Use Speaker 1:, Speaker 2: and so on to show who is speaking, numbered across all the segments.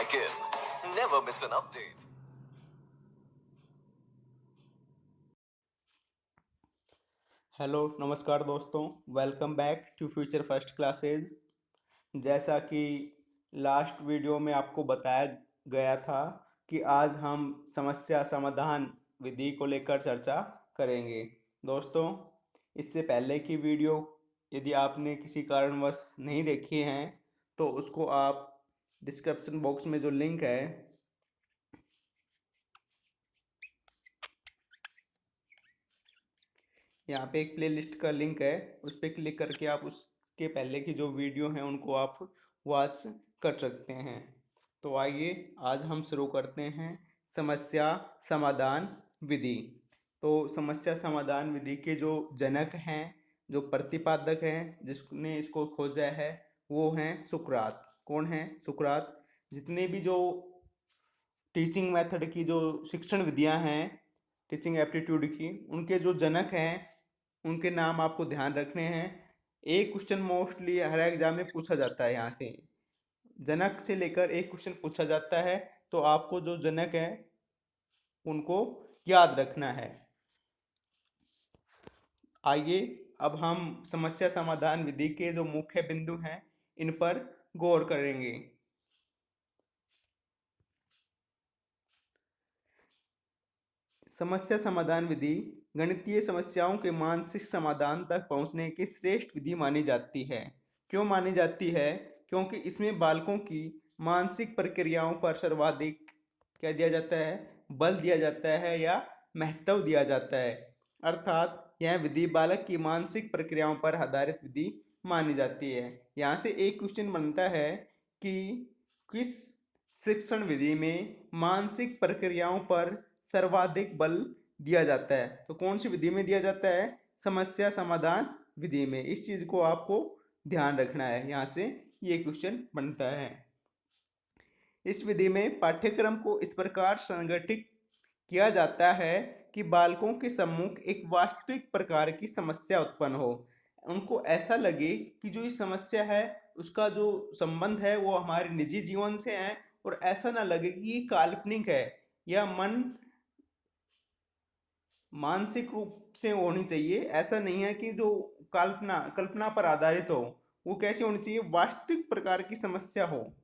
Speaker 1: like in. Never miss an update.
Speaker 2: Hello नमस्कार दोस्तों, welcome back to future first classes. जैसा कि last video में आपको बताया गया था कि आज हम समस्या समाधान विधि को लेकर चर्चा करेंगे। दोस्तों, इससे पहले की वीडियो यदि आपने किसी कारणवश नहीं देखी हैं तो उसको आप डिस्क्रिप्शन बॉक्स में जो लिंक है यहाँ पे एक प्लेलिस्ट का लिंक है, उस पर क्लिक करके आप उसके पहले की जो वीडियो हैं उनको आप वॉच कर सकते हैं। तो आइए आज हम शुरू करते हैं समस्या समाधान विधि। तो समस्या समाधान विधि के जो जनक हैं, जो प्रतिपादक हैं, जिसने इसको खोजा है वो हैं सुकरात। कौन है? सुकरात। जितने भी जो टीचिंग मेथड की जो शिक्षण विधियां हैं, टीचिंग एप्टीट्यूड की, उनके जो जनक हैं उनके नाम आपको ध्यान रखने हैं। एक क्वेश्चन मोस्टली हर एग्जाम में पूछा जाता है, यहाँ से जनक से लेकर एक क्वेश्चन पूछा जाता है, तो आपको जो जनक है उनको याद रखना है। आइए अब हम समस्या समाधान विधि के जो मुख्य बिंदु हैं इन पर गौर करेंगे। समस्या समाधान विधि गणितीय समस्याओं के मानसिक समाधान तक पहुंचने की श्रेष्ठ विधि मानी जाती है। क्यों मानी जाती है? क्योंकि इसमें बालकों की मानसिक प्रक्रियाओं पर सर्वाधिक क्या दिया जाता है? बल दिया जाता है या महत्व दिया जाता है। अर्थात यह विधि बालक की मानसिक प्रक्रियाओं पर आधारित विधि मानी जाती है। यहाँ से एक क्वेश्चन बनता है कि किस शिक्षण विधि में मानसिक प्रक्रियाओं पर सर्वाधिक बल दिया जाता है? तो कौन सी विधि में दिया जाता है? समस्या समाधान विधि में। इस चीज को आपको ध्यान रखना है, यहाँ से ये क्वेश्चन बनता है। इस विधि में पाठ्यक्रम को इस प्रकार संगठित किया जाता है कि बालकों के सम्मुख एक वास्तविक प्रकार की समस्या उत्पन्न हो। उनको ऐसा लगे कि जो ये समस्या है उसका जो संबंध है वो हमारे निजी जीवन से है, और ऐसा ना लगे कि ये काल्पनिक है या मानसिक रूप से होनी चाहिए। ऐसा नहीं है कि जो कल्पना कल्पना पर आधारित हो, वो कैसी होनी चाहिए? वास्तविक प्रकार की समस्या हो,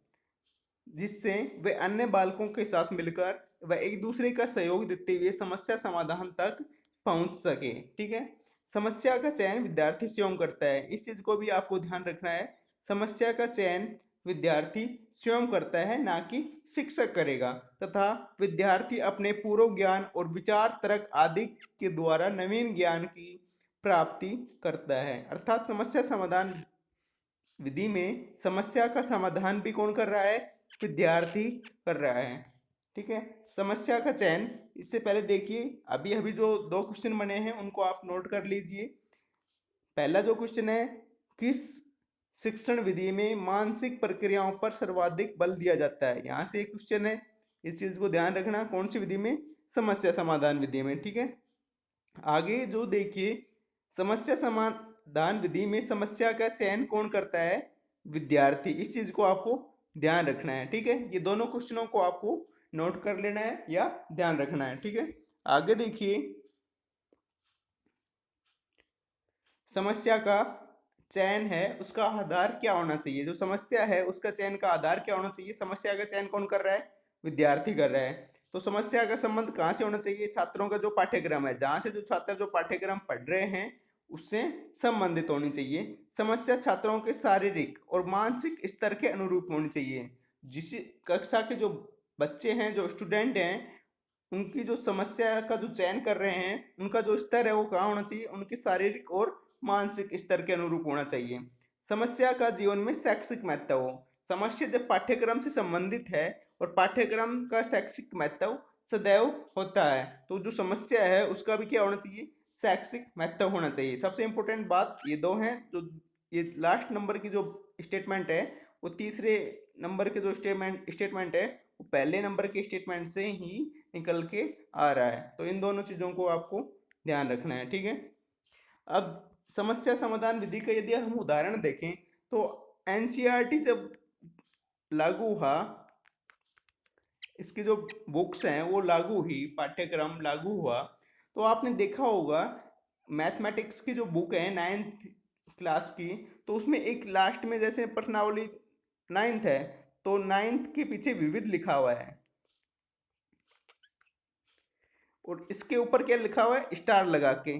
Speaker 2: जिससे वे अन्य बालकों के साथ मिलकर व एक दूसरे का सहयोग देते हुए समस्या समाधान तक पहुंच सके। ठीक है। समस्या का चयन विद्यार्थी स्वयं करता है, इस चीज को भी आपको ध्यान रखना है। समस्या का चयन विद्यार्थी स्वयं करता है, ना कि शिक्षक करेगा। तथा विद्यार्थी अपने पूर्व ज्ञान और विचार तर्क आदि के द्वारा नवीन ज्ञान की प्राप्ति करता है। अर्थात समस्या समाधान विधि में समस्या का समाधान भी कौन कर रहा है? विद्यार्थी कर रहा है। ठीक है। समस्या का चयन, इससे पहले देखिए अभी अभी जो दो क्वेश्चन बने हैं उनको आप नोट कर लीजिए। पहला जो क्वेश्चन है, किस शिक्षण विधि में मानसिक प्रक्रियाओं पर सर्वाधिक बल दिया जाता है? यहाँ से एक क्वेश्चन है, इस चीज को ध्यान रखना। कौन सी विधि में? समस्या समाधान विधि में। ठीक है। आगे जो देखिए, समस्या समाधान विधि में समस्या का चयन कौन करता है? विद्यार्थी। इस चीज को आपको ध्यान रखना है। ठीक है। ये दोनों क्वेश्चनों को आपको नोट कर लेना है या ध्यान रखना है। ठीक है। आगे देखिए, समस्या का चयन है उसका आधार क्या होना चाहिए? जो समस्या है उसका चयन का आधार क्या होना चाहिए? समस्या का चयन कौन कर रहा है? विद्यार्थी कर रहा है। तो समस्या का संबंध कहाँ से होना चाहिए? छात्रों का जो पाठ्यक्रम है, जहाँ से जो छात्र जो पाठ्यक्रम पढ़ रहे हैं उससे संबंधित होनी चाहिए। समस्या छात्रों के शारीरिक और मानसिक स्तर के अनुरूप होनी चाहिए। जिस कक्षा के जो बच्चे हैं, जो स्टूडेंट हैं, उनकी जो समस्या का जो चयन कर रहे हैं उनका जो स्तर है वो कहाँ होना चाहिए? उनके शारीरिक और मानसिक स्तर के अनुरूप होना चाहिए। समस्या का जीवन में शैक्षिक महत्व हो। समस्या जब पाठ्यक्रम से संबंधित है और पाठ्यक्रम का शैक्षिक महत्व सदैव होता है, तो जो समस्या है उसका भी क्या होना चाहिए? शैक्षिक महत्व होना चाहिए। सबसे इंपॉर्टेंट बात ये दो हैं। जो ये लास्ट नंबर की जो स्टेटमेंट है वो तीसरे नंबर के जो स्टेटमेंट है वो पहले नंबर के स्टेटमेंट से ही निकल के आ रहा है। तो इन दोनों चीज़ों को आपको ध्यान रखना है। ठीक है। अब समस्या समाधान विधि का यदि हम उदाहरण देखें तो एनसीईआरटी जब लागू हुआ इसकी जो बुक्स हैं वो लागू हुई, पाठ्यक्रम लागू हुआ, तो आपने देखा होगा मैथमेटिक्स की जो बुक है 9th क्लास की, तो उसमें एक लास्ट में जैसे प्रश्नावली 9th है, तो 9th के पीछे विविध लिखा हुआ है और इसके ऊपर क्या लिखा हुआ है, स्टार लगा के,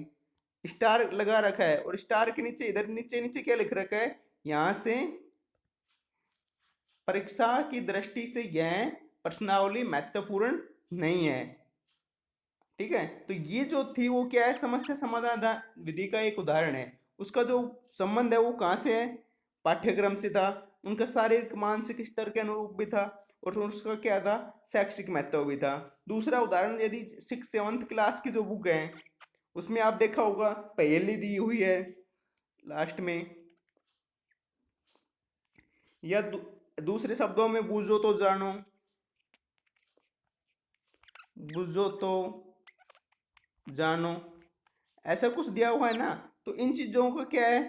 Speaker 2: स्टार लगा रखा है, और स्टार के नीचे इधर नीचे नीचे क्या लिख रखा है, यहाँ से परीक्षा की दृष्टि से यह प्रश्नावली महत्वपूर्ण नहीं है। ठीक है, तो ये जो थी वो क्या है, समस्या समाधान विधि का एक उदाहरण है। उसका जो संबंध है वो कहाँ से है, पाठ्यक्रम से था, उनका शारीरिक मानसिक स्तर के अनुरूप भी था, और उसका क्या था, शैक्षिक महत्व भी था। दूसरा उदाहरण, यदि 6th-7th क्लास की जो बुक है उसमें आप देखा होगा पहेली दी हुई है लास्ट में, या दूसरे शब्दों में बूझो तो जानो, बूझो तो जानो, ऐसा कुछ दिया हुआ है ना। तो इन चीजों का क्या है,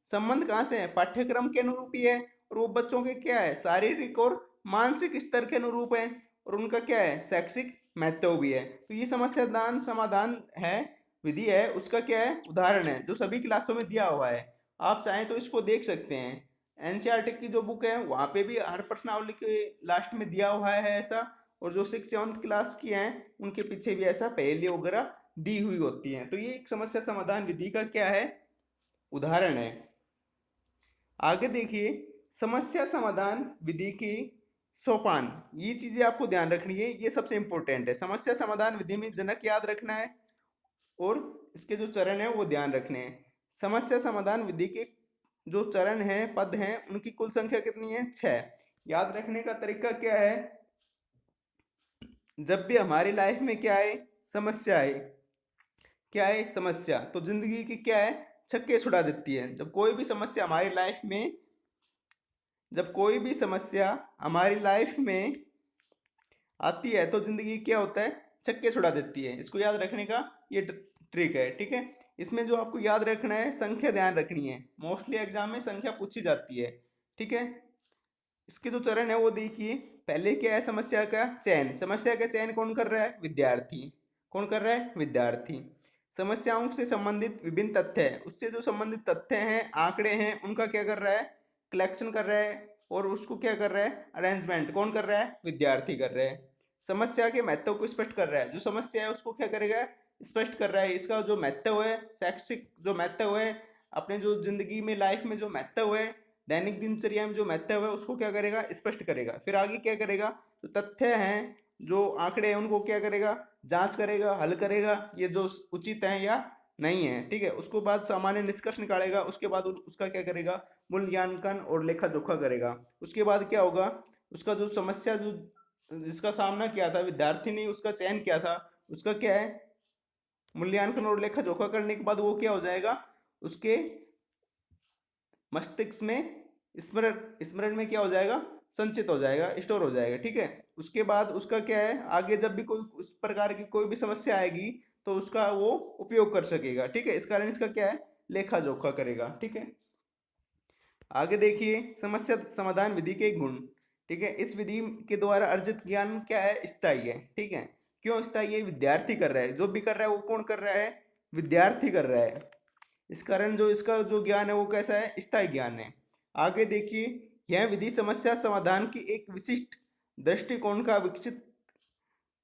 Speaker 2: संबंध कहाँ से है, पाठ्यक्रम के अनुरूप ही है, और वो बच्चों के क्या है, शारीरिक और मानसिक स्तर के अनुरूप है, और उनका क्या है, शैक्षिक महत्व भी है। तो ये समस्या दान समाधान है, विधि है, उसका क्या है, उदाहरण है, जो सभी क्लासों में दिया हुआ है। आप चाहें तो इसको देख सकते हैं, एनसीईआरटी की जो बुक है वहाँ पे भी हर प्रश्नावली के लास्ट में दिया हुआ है ऐसा, और जो 6th-7th क्लास की हैं उनके पीछे भी ऐसा पहेली वगैरह दी हुई होती हैं। तो ये एक समस्या समाधान विधि का क्या है, उदाहरण है। आगे देखिए, समस्या समाधान विधि की सोपान, ये चीजें आपको ध्यान रखनी है, ये सबसे इंपॉर्टेंट है। समस्या समाधान विधि में जनक याद रखना है और इसके जो चरण है वो ध्यान रखने हैं। समस्या समाधान विधि के जो चरण हैं, पद हैं, उनकी कुल संख्या कितनी है, 6। याद रखने का तरीका क्या है, जब भी हमारी लाइफ में क्या है, समस्या है, क्या है, समस्या, तो जिंदगी की क्या है, छक्के छुड़ा देती है। जब कोई भी समस्या हमारी लाइफ में, जब कोई भी समस्या हमारी लाइफ में आती है तो जिंदगी क्या होता है, छक्के छुड़ा देती है। इसको याद रखने का ये ट्रिक है। ठीक है, इसमें जो आपको याद रखना है, संख्या ध्यान रखनी है, मोस्टली एग्जाम में संख्या पूछी जाती है। ठीक है, इसके जो चरण है वो देखिए, पहले क्या है, समस्या का चयन, समस्या का चयन कौन कर रहा है, विद्यार्थी, कौन कर रहा है, विद्यार्थी। समस्याओं से संबंधित विभिन्न तथ्य है, उससे जो संबंधित तथ्य हैं, आंकड़े हैं, उनका क्या कर रहा है, कलेक्शन कर रहा है, और उसको क्या कर रहा है, अरेंजमेंट कौन कर रहा है, विद्यार्थी कर रहा है। समस्या के महत्व को स्पष्ट कर रहा है, जो समस्या है उसको क्या करेगा, स्पष्ट कर रहा है, इसका जो महत्व है, शैक्षिक जो महत्व है, अपने जो जिंदगी में लाइफ में जो महत्व है, दैनिक दिनचर्या में जो महत्व है उसको क्या करेगा, स्पष्ट करेगा। फिर आगे क्या करेगा, जो तथ्य हैं, जो आंकड़े हैं, उनको क्या करेगा, जांच करेगा, हल करेगा, ये जो उचित है या नहीं है। ठीक है, उसके बाद सामान्य निष्कर्ष निकालेगा, उसके बाद उसका क्या करेगा, मूल्यांकन और लेखा जोखा करेगा। उसके बाद क्या होगा, उसका जो समस्या जो जिसका सामना किया था विद्यार्थी ने, उसका चयन किया था, उसका क्या है, मूल्यांकन और लेखा जोखा करने के बाद वो क्या हो जाएगा, उसके मस्तिष्क में स्मरण स्मरण में क्या हो जाएगा, संचित हो जाएगा, स्टोर हो जाएगा। ठीक है, उसके बाद उसका क्या है, आगे जब भी कोई उस प्रकार की कोई भी समस्या आएगी तो उसका वो उपयोग कर सकेगा। ठीक है, इस कारण इसका क्या है, लेखा जोखा करेगा। ठीक है, आगे देखिए, समस्या समाधान विधि के गुण। ठीक है, इस विधि के द्वारा अर्जित ज्ञान क्या है, स्थायी है। ठीक है, क्यों स्थायी है, विद्यार्थी कर रहा है, जो भी कर रहा है वो कौन कर रहा है, विद्यार्थी कर रहा है। इस कारण जो इसका जो ज्ञान है वो कैसा है, स्थायी ज्ञान है। आगे देखिए, यह विधि समस्या समाधान की एक विशिष्ट दृष्टिकोण का विकसित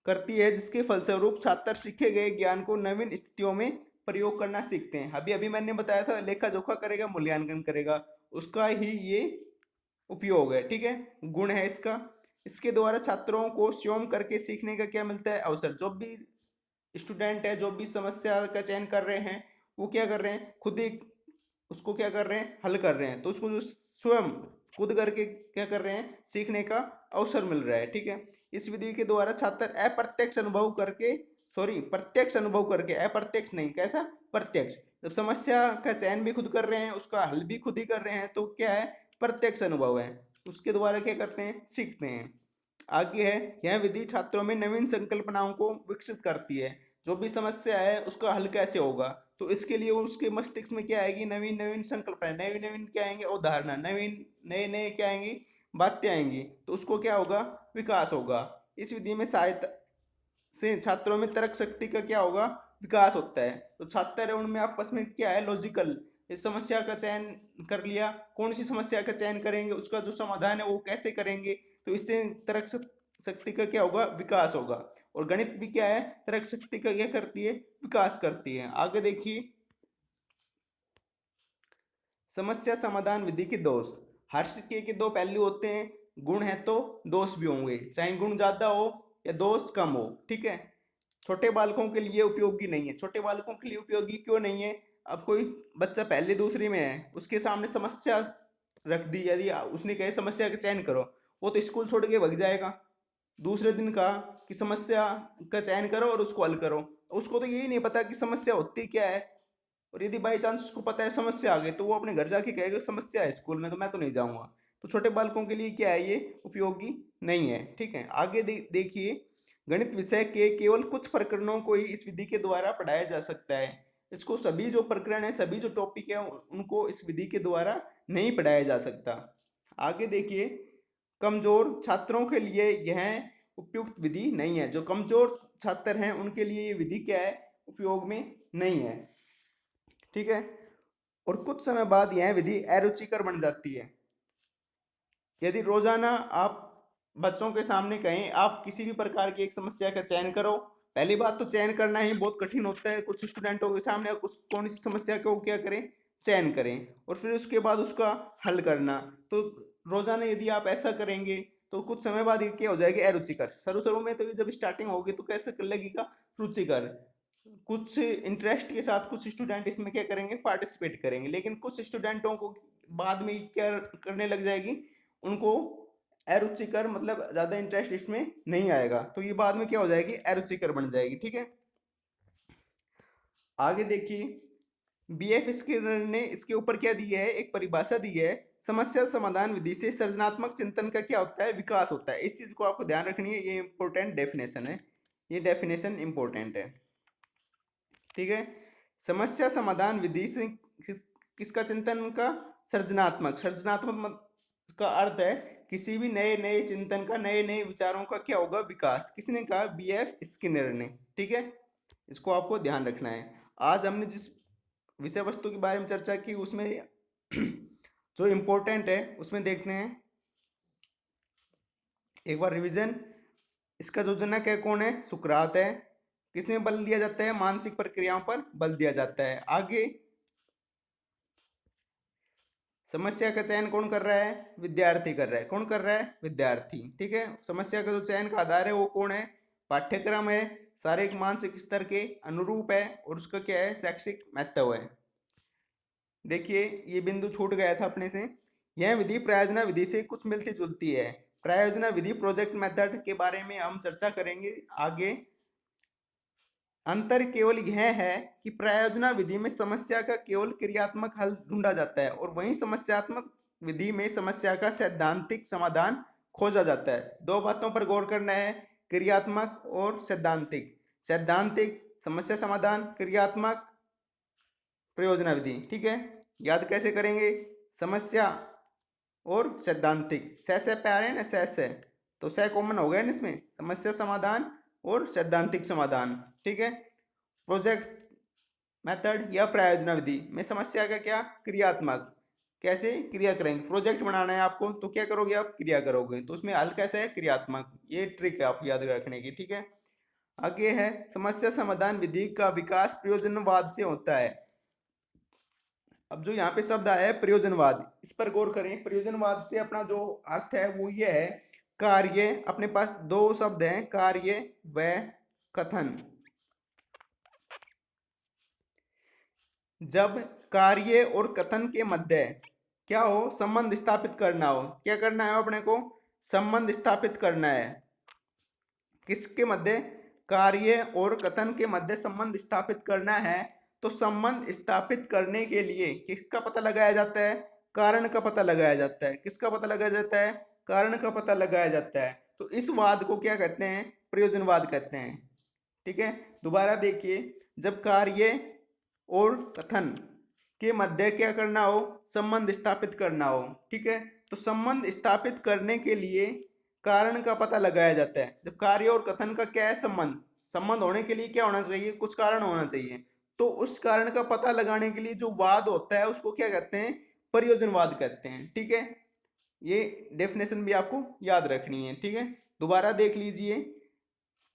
Speaker 2: करती है, जिसके फलस्वरूप छात्र सीखे गए ज्ञान को नवीन स्थितियों में प्रयोग करना सीखते हैं। अभी अभी मैंने बताया था, लेखा जोखा करेगा, मूल्यांकन करेगा, उसका ही ये उपयोग है। ठीक है, गुण है इसका। इसके द्वारा छात्रों को स्वयं करके सीखने का क्या मिलता है, अवसर। जो भी स्टूडेंट है, जो भी समस्या का चयन कर रहे हैं, वो क्या कर रहे हैं, खुद ही उसको क्या कर रहे हैं, हल कर रहे हैं। तो उसको जो स्वयं खुद करके क्या कर रहे हैं, सीखने का अवसर मिल रहा है। ठीक है, इस विधि के द्वारा छात्र अप्रत्यक्ष अनुभव करके, सॉरी, प्रत्यक्ष अनुभव करके, अप्रत्यक्ष नहीं, कैसा, प्रत्यक्ष, जब समस्या का चयन भी खुद कर रहे हैं, उसका हल भी खुद ही कर रहे हैं, तो क्या है, प्रत्यक्ष अनुभव है। उसके द्वारा क्या करते हैं, सीखते हैं। आगे है, यह विधि छात्रों में नवीन संकल्पनाओं को विकसित करती है। जो भी समस्या है उसका हल कैसे होगा, तो इसके लिए उसके मस्तिष्क में क्या आएगी, नवीन नवीन संकल्पना, नवीन नवीन क्या आएंगे, अवधारणा, नवीन नए नए क्या आएंगी, बातें आएंगी, तो उसको क्या होगा, विकास होगा। इस विधि में सहायता से छात्रों में तर्क शक्ति का क्या होगा, विकास होता है। तो छात्र है उनमें आपस में क्या है, लॉजिकल, इस समस्या का चयन कर लिया, कौन सी समस्या का चयन करेंगे, उसका जो समाधान है वो कैसे करेंगे, तो इससे तर्क शक्ति का क्या होगा, विकास होगा। और गणित भी क्या है, तर्क शक्ति का क्या करती है, विकास करती है। आगे देखिए, समस्या समाधान विधि के दोष। हर सिक्के के दो पहलू होते हैं, गुण है तो दोष भी होंगे, चाहे गुण ज्यादा हो या दोष कम हो, ठीक है। छोटे बालकों के लिए उपयोगी नहीं है। छोटे बालकों के लिए उपयोगी क्यों नहीं है, अब कोई बच्चा पहली दूसरी में है, उसके सामने समस्या रख दी, यदि उसने कहे समस्या का चयन करो, वो तो स्कूल छोड़ के भग जाएगा। दूसरे दिन कहा कि समस्या का चयन करो और उसको हल करो, उसको तो यही नहीं पता कि समस्या होती क्या है। और यदि बाई चांस उसको पता है समस्या आ गई, तो वो अपने घर जाके कहेगा समस्या है स्कूल में, तो मैं तो नहीं जाऊंगा। तो छोटे बालकों के लिए क्या है, ये उपयोगी नहीं है, ठीक है। आगे देखिए, गणित विषय के केवल कुछ प्रकरणों को ही इस विधि के द्वारा पढ़ाया जा सकता है। इसको सभी जो प्रकरण है, सभी जो टॉपिक है, उनको इस विधि के द्वारा नहीं पढ़ाया जा सकता। आगे देखिए, कमजोर छात्रों के लिए यह उपयुक्त विधि नहीं है। जो कमजोर छात्र हैं उनके लिए ये विधि क्या है, उपयोग में नहीं है, ठीक है। और कुछ समय बाद यह विधि अरुचिकर बन जाती है। यदि रोजाना आप बच्चों के सामने कहें आप किसी भी प्रकार की एक समस्या का चयन करो, पहली बात तो चयन करना ही बहुत कठिन होता है कुछ स्टूडेंटों के सामने, कुछ कौन सी समस्या को क्या करें, चयन करें, और फिर उसके बाद उसका हल करना। तो रोजाना यदि आप ऐसा करेंगे तो कुछ समय बाद ये क्या हो जाएगी, अरुचिकर। शुरू शुरू में तो ये जब स्टार्टिंग होगी तो कैसे कर लगेगा, रुचिकर। कुछ इंटरेस्ट के साथ कुछ स्टूडेंट इसमें क्या करेंगे, पार्टिसिपेट करेंगे, लेकिन कुछ स्टूडेंटों को बाद में क्या करने लग जाएगी, उनको अरुचिकर, मतलब ज्यादा इंटरेस्ट इसमें नहीं आएगा, तो ये बाद में क्या हो जाएगी, अरुचिकर बन जाएगी, ठीक है। आगे देखिए, बीएफ स्किनर ने इसके ऊपर क्या दी है, एक परिभाषा दी है, समस्या समाधान विधि से सृजनात्मक चिंतन का क्या होता है, विकास होता है। इस चीज को आपको ध्यान रखनी है, ये इंपॉर्टेंट डेफिनेशन है, ये डेफिनेशन इंपॉर्टेंट है, ठीक है। समस्या समाधान विधि से किसका चिंतन का, सृजनात्मक। सृजनात्मक का अर्थ है किसी भी नए नए चिंतन का, नए नए विचारों का क्या होगा, विकास। किसने कहा, बीएफ स्किनर ने, ठीक है। इसको आपको ध्यान रखना है। आज हमने जिस विषय वस्तु के बारे में चर्चा की उसमें जो इम्पोर्टेंट है उसमें देखते हैं एक बार रिवीजन। इसका जो जनक है कौन है, सुकरात है। किसमें बल दिया जाता है, मानसिक प्रक्रियाओं पर बल दिया जाता है। आगे, समस्या का चयन कौन कर रहा है, विद्यार्थी कर रहा है। कौन कर रहा है, विद्यार्थी, ठीक है। समस्या का जो चयन का आधार है वो कौन है, पाठ्यक्रम है, शारीरिक मानसिक स्तर के अनुरूप है, और उसका क्या है, शैक्षिक महत्व है। देखिए, ये बिंदु छूट गया था अपने से। यह विधि प्रायोजना विधि से कुछ मिलती जुलती है। प्रायोजना विधि, प्रोजेक्ट मेथड के बारे में हम चर्चा करेंगे आगे। अंतर केवल यह है कि प्रायोजना विधि में समस्या का केवल क्रियात्मक हल ढूंढा जाता है, और वहीं समस्यात्मक विधि में समस्या का सैद्धांतिक समाधान खोजा जाता है। दो बातों पर गौर करना है, क्रियात्मक और सैद्धांतिक। सैद्धांतिक समस्या समाधान, क्रियात्मक प्रयोजना विधि, ठीक है। याद कैसे करेंगे, समस्या और सैद्धांतिक, से प्यार है ना, से तो से कॉमन हो गया ना इसमें, समस्या समाधान और सैद्धांतिक समाधान, ठीक है। प्रोजेक्ट मेथड या प्रायोजना विधि में समस्या का क्या, क्रियात्मक, कैसे क्रिया करेंगे। प्रोजेक्ट बनाना है आपको तो क्या करोगे, आप क्रिया करोगे, तो उसमें हल कैसे है, क्रियात्मक। ये ट्रिक है आप याद रखने की, ठीक है। आगे है, समस्या समाधान विधि का विकास प्रयोजनवाद से होता है। अब जो यहाँ पे शब्द आया है प्रयोजनवाद, इस पर गौर करें। प्रयोजनवाद से अपना जो अर्थ है वो ये है, कार्य। अपने पास दो शब्द हैं, कार्य व कथन। जब कार्य और कथन के मध्य क्या हो, संबंध स्थापित करना हो, क्या करना है अपने को, संबंध स्थापित करना है। किसके मध्य, कार्य और कथन के मध्य संबंध स्थापित करना है। तो संबंध स्थापित करने के लिए किसका पता लगाया जाता है, कारण का पता लगाया जाता है। किसका पता लगाया जाता है, कारण का पता लगाया जाता है। तो इस वाद को क्या कहते हैं, प्रयोजनवाद कहते हैं, ठीक है। दोबारा देखिए, जब कार्य और कथन के मध्य क्या करना हो, संबंध स्थापित करना हो, ठीक है। तो संबंध स्थापित करने के लिए कारण का पता लगाया जाता है। जब कार्य और कथन का क्या है संबंध, संबंध होने के लिए क्या होना चाहिए, कुछ कारण होना चाहिए। तो उस कारण का पता लगाने के लिए जो वाद होता है उसको क्या कहते हैं, प्रयोजनवाद कहते हैं। ठीक है, ये डेफिनेशन भी आपको याद रखनी है। ठीक है, दोबारा देख लीजिए,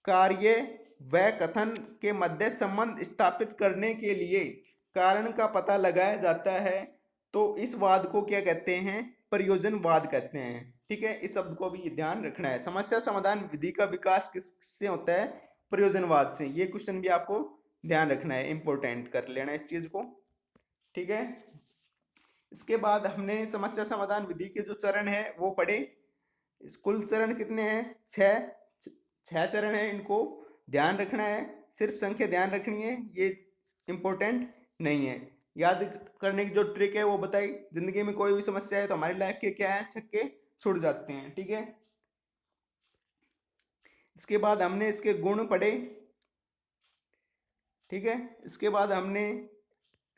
Speaker 2: कार्य व कथन के मध्य संबंध स्थापित करने के लिए कारण का पता लगाया जाता है, तो इस वाद को क्या कहते हैं, प्रयोजनवाद कहते हैं। ठीक है, इस शब्द को भी ध्यान रखना है। समस्या समाधान विधि का विकास किससे होता है, प्रयोजनवाद से। ये क्वेश्चन भी आपको ध्यान रखना है, इंपॉर्टेंट कर लेना इस चीज को। ठीक है, इसके बाद हमने समस्या समाधान विधि के जो चरण है वो पढ़े। कुल चरण कितने हैं, छह चरण है, इनको ध्यान रखना है। सिर्फ संख्या ध्यान रखनी है, ये इंपॉर्टेंट नहीं है। याद करने की जो ट्रिक है वो बताई। जिंदगी में कोई भी समस्या है तो हमारी लाइफ के क्या है, छक्के छुड़ जाते हैं। ठीक है, इसके बाद हमने इसके गुण पढ़े। ठीक है, इसके बाद हमने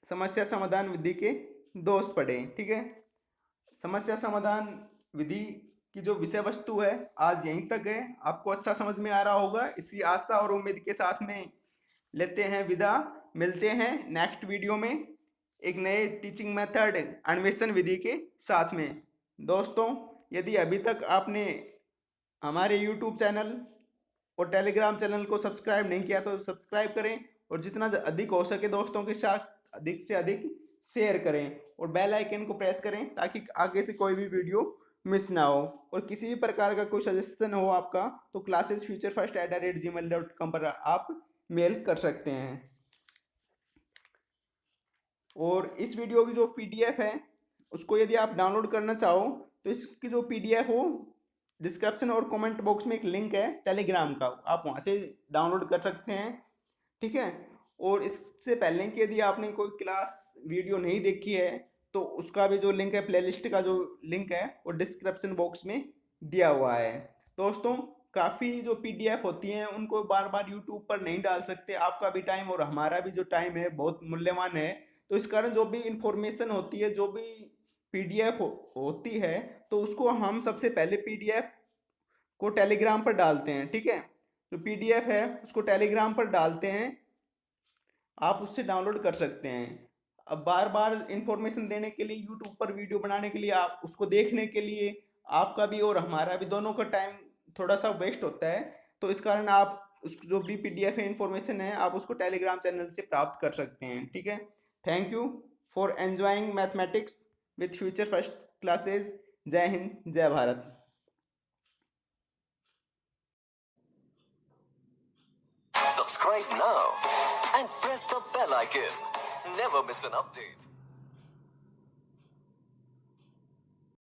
Speaker 2: समस्या समाधान विधि के दोष पढ़े। ठीक है, समस्या समाधान विधि की जो विषय वस्तु है आज यहीं तक है। आपको अच्छा समझ में आ रहा होगा। इसी आशा और उम्मीद के साथ में लेते हैं विदा। मिलते हैं नेक्स्ट वीडियो में एक नए टीचिंग मेथड अन्वेषण विधि के साथ में। दोस्तों, यदि अभी तक आपने हमारे यूट्यूब चैनल और टेलीग्राम चैनल को सब्सक्राइब नहीं किया तो सब्सक्राइब करें, और जितना अधिक हो सके दोस्तों के साथ अधिक से अधिक शेयर करें, और बेल आइकन को प्रेस करें ताकि आगे से कोई भी वीडियो मिस ना हो। और किसी भी प्रकार का कोई सजेशन हो आपका तो classes.futurefirst@gmail.com पर आप मेल कर सकते हैं। और इस वीडियो की जो पीडीएफ है उसको यदि आप डाउनलोड करना चाहो तो इसकी जो पीडीएफ हो, डिस्क्रिप्शन और कमेंट बॉक्स में एक लिंक है टेलीग्राम का, आप वहाँ से डाउनलोड कर सकते हैं। ठीक है, और इससे पहले कि यदि आपने कोई क्लास वीडियो नहीं देखी है तो उसका भी जो लिंक है, प्लेलिस्ट का जो लिंक है वो डिस्क्रिप्शन बॉक्स में दिया हुआ है। दोस्तों, काफ़ी जो पीडीएफ होती हैं उनको बार बार यूट्यूब पर नहीं डाल सकते, आपका भी टाइम और हमारा भी जो टाइम है बहुत मूल्यवान है। तो इस कारण जो भी इंफॉर्मेशन होती है, जो भी पीडीएफ होती है, तो उसको हम सबसे पहले पीडीएफ को टेलीग्राम पर डालते हैं। ठीक है, जो पीडीएफ है उसको टेलीग्राम पर डालते हैं, आप उससे डाउनलोड कर सकते हैं। अब बार बार इंफॉर्मेशन देने के लिए, यूट्यूब पर वीडियो बनाने के लिए, आप उसको देखने के लिए आपका भी और हमारा भी दोनों का टाइम थोड़ा सा वेस्ट होता है। तो इस कारण आप उस जो भी पीडीएफ है, इंफॉर्मेशन है, आप उसको टेलीग्राम चैनल से प्राप्त कर सकते हैं। ठीक है, thank you for enjoying mathematics with future first classes. जय हिंद, जय Bharat.
Speaker 1: Subscribe now and press the bell icon. Never miss an update.